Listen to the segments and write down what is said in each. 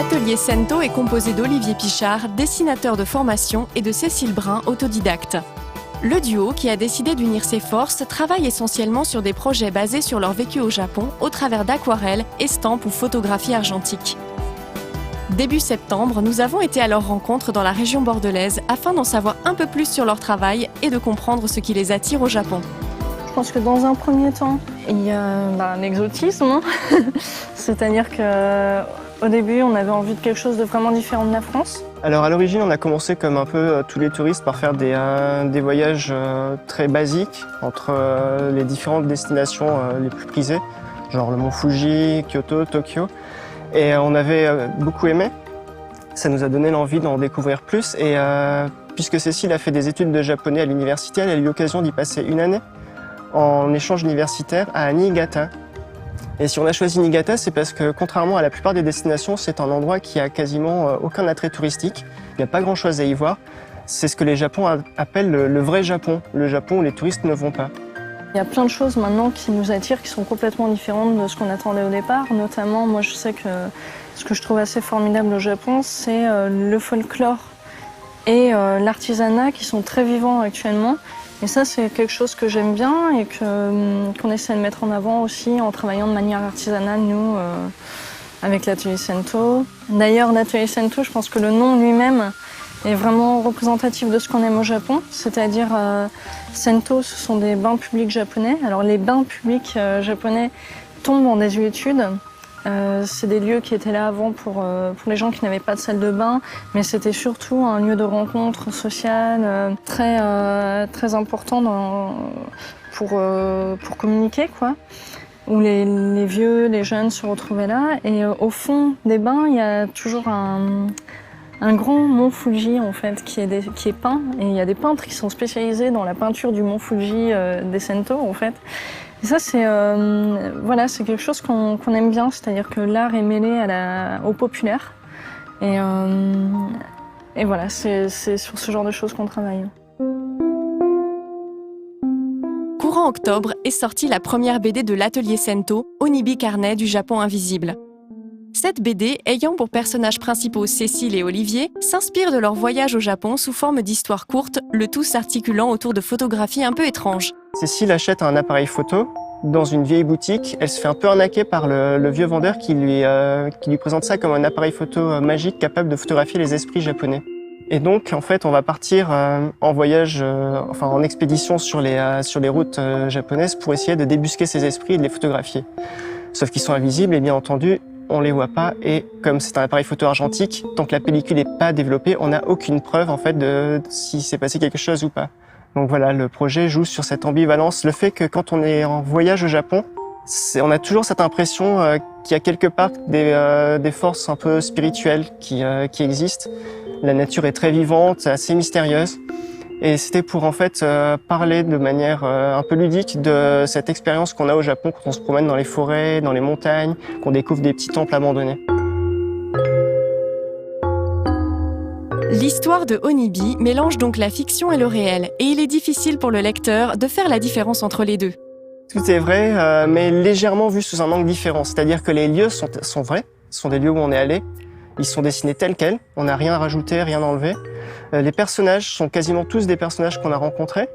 L'atelier Sento est composé d'Olivier Pichard, dessinateur de formation, et de Cécile Brun, autodidacte. Le duo, qui a décidé d'unir ses forces, travaille essentiellement sur des projets basés sur leur vécu au Japon, au travers d'aquarelles, estampes ou photographies argentiques. Début septembre, nous avons été à leur rencontre dans la région bordelaise afin d'en savoir un peu plus sur leur travail et de comprendre ce qui les attire au Japon. Je pense que dans un premier temps, il y a l'exotisme, c'est-à-dire qu'au début, on avait envie de quelque chose de vraiment différent de la France. Alors à l'origine, on a commencé comme un peu tous les touristes par faire des voyages très basiques entre les différentes destinations les plus prisées, genre le mont Fuji, Kyoto, Tokyo. Et on avait beaucoup aimé. Ça nous a donné l'envie d'en découvrir plus. Et puisque Cécile a fait des études de japonais à l'université, elle a eu l'occasion d'y passer une année en échange universitaire à Niigata. Et si on a choisi Niigata, c'est parce que contrairement à la plupart des destinations, c'est un endroit qui a quasiment aucun attrait touristique. Il n'y a pas grand-chose à y voir. C'est ce que les Japonais appellent le vrai Japon, le Japon où les touristes ne vont pas. Il y a plein de choses maintenant qui nous attirent, qui sont complètement différentes de ce qu'on attendait au départ. Notamment, moi je sais que ce que je trouve assez formidable au Japon, c'est le folklore et l'artisanat qui sont très vivants actuellement. Et ça, c'est quelque chose que j'aime bien et qu'on essaie de mettre en avant aussi en travaillant de manière artisanale, nous, avec l'atelier Sento. D'ailleurs, l'atelier Sento, je pense que le nom lui-même est vraiment représentatif de ce qu'on aime au Japon. C'est-à-dire, Sento, ce sont des bains publics japonais. Alors, les bains publics japonais tombent en désuétude. C'est des lieux qui étaient là avant pour les gens qui n'avaient pas de salle de bain, mais c'était surtout un lieu de rencontre sociale très important pour communiquer, quoi. Où les vieux, les jeunes se retrouvaient là. Et au fond des bains, il y a toujours un grand mont Fuji en fait qui est peint. Et il y a des peintres qui sont spécialisés dans la peinture du mont Fuji des Sento en fait. Et ça, c'est quelque chose qu'on aime bien, c'est-à-dire que l'art est mêlé au populaire. Et voilà, c'est sur ce genre de choses qu'on travaille. Courant octobre est sortie la première BD de l'atelier Sento, Onibi Carnet du Japon invisible. Cette BD, ayant pour personnages principaux Cécile et Olivier, s'inspire de leur voyage au Japon sous forme d'histoires courtes, le tout s'articulant autour de photographies un peu étranges. Cécile achète un appareil photo dans une vieille boutique. Elle se fait un peu arnaquer par le vieux vendeur qui lui présente ça comme un appareil photo magique capable de photographier les esprits japonais. Et donc, en fait, on va partir en voyage, en expédition sur les routes japonaises pour essayer de débusquer ces esprits et de les photographier. Sauf qu'ils sont invisibles et bien entendu, on les voit pas. Et comme c'est un appareil photo argentique, tant que la pellicule n'est pas développée, on n'a aucune preuve en fait de si s'est passé quelque chose ou pas. Donc voilà, le projet joue sur cette ambivalence, le fait que quand on est en voyage au Japon, on a toujours cette impression qu'il y a quelque part des forces un peu spirituelles qui existent. La nature est très vivante, assez mystérieuse. Et c'était pour en fait parler de manière un peu ludique de cette expérience qu'on a au Japon quand on se promène dans les forêts, dans les montagnes, qu'on découvre des petits temples abandonnés. L'histoire de Onibi mélange donc la fiction et le réel, et il est difficile pour le lecteur de faire la différence entre les deux. Tout est vrai, mais légèrement vu sous un angle différent. C'est-à-dire que les lieux sont vrais, ce sont des lieux où on est allé. Ils sont dessinés tels quels, on n'a rien à rajouter, rien à enlever. Les personnages sont quasiment tous des personnages qu'on a rencontrés.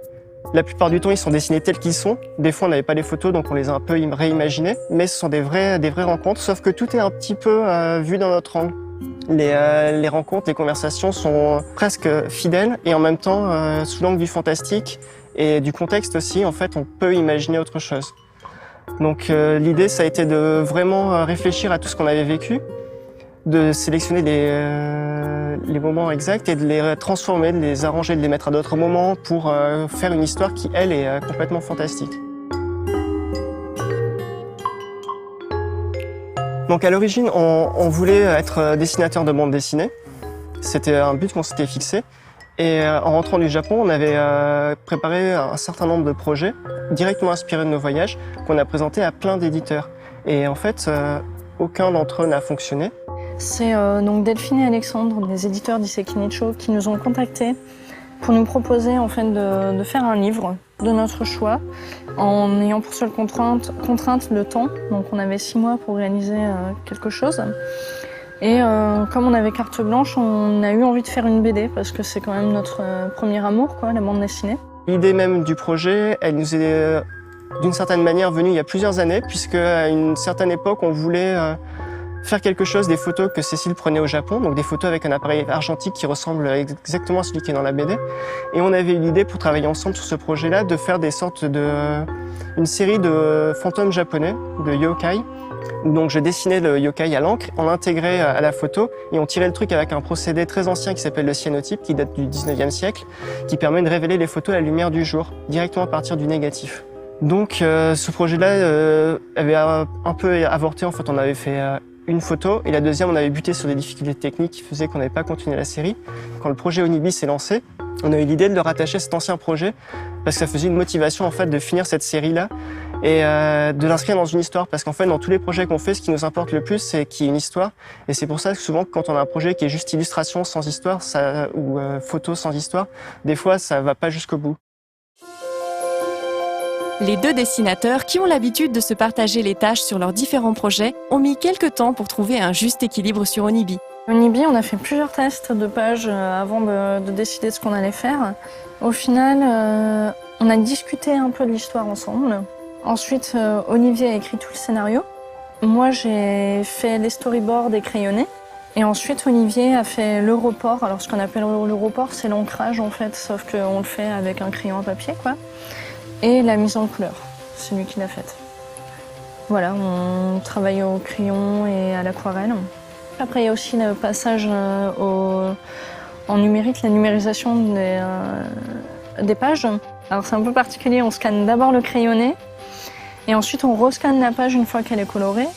La plupart du temps, ils sont dessinés tels qu'ils sont. Des fois, on n'avait pas les photos, donc on les a un peu réimaginés. Mais ce sont des vraies rencontres, sauf que tout est un petit peu vu dans notre angle. Les rencontres, les conversations sont presque fidèles et en même temps sous l'angle du fantastique et du contexte aussi. En fait, on peut imaginer autre chose. Donc l'idée, ça a été de vraiment réfléchir à tout ce qu'on avait vécu, de sélectionner les moments exacts et de les transformer, de les arranger, de les mettre à d'autres moments pour faire une histoire qui, elle, est complètement fantastique. Donc à l'origine, on voulait être dessinateur de bande dessinée. C'était un but qu'on s'était fixé. Et en rentrant du Japon, on avait préparé un certain nombre de projets directement inspirés de nos voyages qu'on a présentés à plein d'éditeurs. Et en fait, aucun d'entre eux n'a fonctionné. C'est donc Delphine et Alexandre, des éditeurs d'Isseki Nicho, qui nous ont contactés pour nous proposer en fait de faire un livre de notre choix, en ayant pour seule contrainte le temps. Donc on avait 6 mois pour réaliser quelque chose. Et comme on avait carte blanche, on a eu envie de faire une BD parce que c'est quand même notre premier amour, quoi, la bande dessinée. L'idée même du projet, elle nous est d'une certaine manière venue il y a plusieurs années, puisque à une certaine époque, on voulait faire quelque chose des photos que Cécile prenait au Japon, donc des photos avec un appareil argentique qui ressemble exactement à celui qui est dans la BD. Et on avait eu l'idée, pour travailler ensemble sur ce projet-là, de faire une série de fantômes japonais, de yokai. Donc je dessinais le yokai à l'encre, on l'intégrait à la photo et on tirait le truc avec un procédé très ancien qui s'appelle le cyanotype, qui date du 19e siècle, qui permet de révéler les photos à la lumière du jour, directement à partir du négatif. Donc ce projet-là avait un peu avorté, en fait on avait fait une photo et la deuxième on avait buté sur des difficultés techniques qui faisaient qu'on n'avait pas continué la série. Quand le projet Onibi s'est lancé, on a eu l'idée de le rattacher à cet ancien projet parce que ça faisait une motivation en fait de finir cette série-là et de l'inscrire dans une histoire, parce qu'en fait dans tous les projets qu'on fait, ce qui nous importe le plus c'est qu'il y ait une histoire, et c'est pour ça que souvent quand on a un projet qui est juste illustration sans histoire ou photo sans histoire, des fois ça va pas jusqu'au bout. Les deux dessinateurs, qui ont l'habitude de se partager les tâches sur leurs différents projets, ont mis quelques temps pour trouver un juste équilibre sur Onibi. Onibi, on a fait plusieurs tests de pages avant de décider de ce qu'on allait faire. Au final, on a discuté un peu de l'histoire ensemble. Ensuite, Olivier a écrit tout le scénario. Moi, j'ai fait les storyboards et crayonnés. Et ensuite, Olivier a fait le report. Alors, ce qu'on appelle le report, c'est l'ancrage en fait, sauf qu'on le fait avec un crayon à papier, quoi. Et la mise en couleur, c'est lui qui l'a faite. Voilà, on travaille au crayon et à l'aquarelle. Après, il y a aussi le passage en numérique, la numérisation des pages. Alors c'est un peu particulier, on scanne d'abord le crayonné et ensuite on rescanne la page une fois qu'elle est colorée.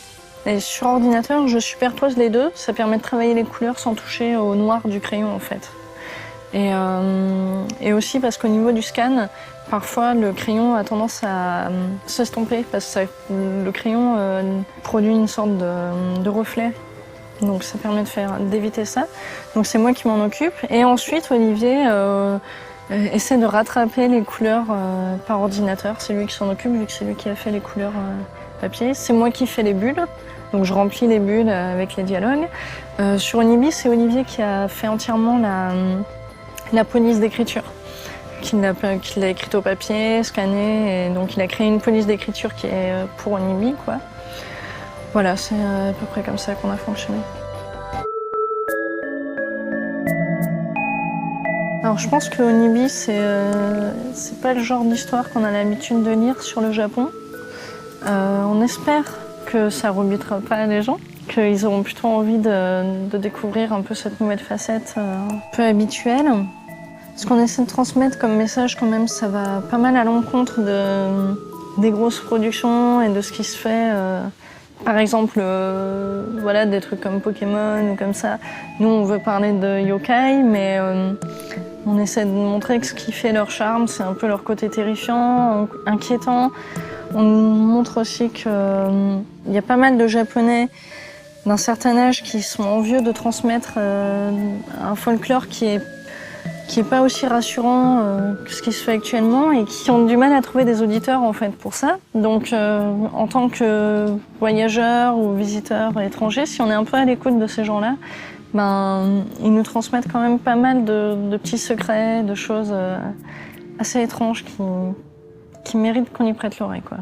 Et sur ordinateur, je superpose les deux, ça permet de travailler les couleurs sans toucher au noir du crayon en fait. Et aussi parce qu'au niveau du scan, parfois le crayon a tendance à s'estomper parce que le crayon produit une sorte de reflet. Donc ça permet d'éviter ça. Donc c'est moi qui m'en occupe. Et ensuite Olivier essaie de rattraper les couleurs par ordinateur. C'est lui qui s'en occupe vu que c'est lui qui a fait les couleurs papier. C'est moi qui fais les bulles. Donc je remplis les bulles avec les dialogues. Sur Onibi, c'est Olivier qui a fait entièrement la police d'écriture. Qu'il a écrite au papier, scannée, et donc il a créé une police d'écriture qui est pour Onibi, quoi. Voilà, c'est à peu près comme ça qu'on a fonctionné. Alors je pense que Onibi, c'est pas le genre d'histoire qu'on a l'habitude de lire sur le Japon. On espère que ça rebutera pas les gens, qu'ils auront plutôt envie de découvrir un peu cette nouvelle facette un peu habituelle. Ce qu'on essaie de transmettre comme message, quand même, ça va pas mal à l'encontre des grosses productions et de ce qui se fait. Par exemple, voilà, des trucs comme Pokémon ou comme ça. Nous, on veut parler de yokai, mais on essaie de montrer que ce qui fait leur charme, c'est un peu leur côté terrifiant, inquiétant. On montre aussi qu'il y a pas mal de Japonais d'un certain âge qui sont envieux de transmettre un folklore qui est pas aussi rassurant que ce qui se fait actuellement et qui ont du mal à trouver des auditeurs en fait pour ça. Donc en tant que voyageurs ou visiteurs étrangers, si on est un peu à l'écoute de ces gens-là, ils nous transmettent quand même pas mal de petits secrets, de choses assez étranges qui méritent qu'on y prête l'oreille, quoi.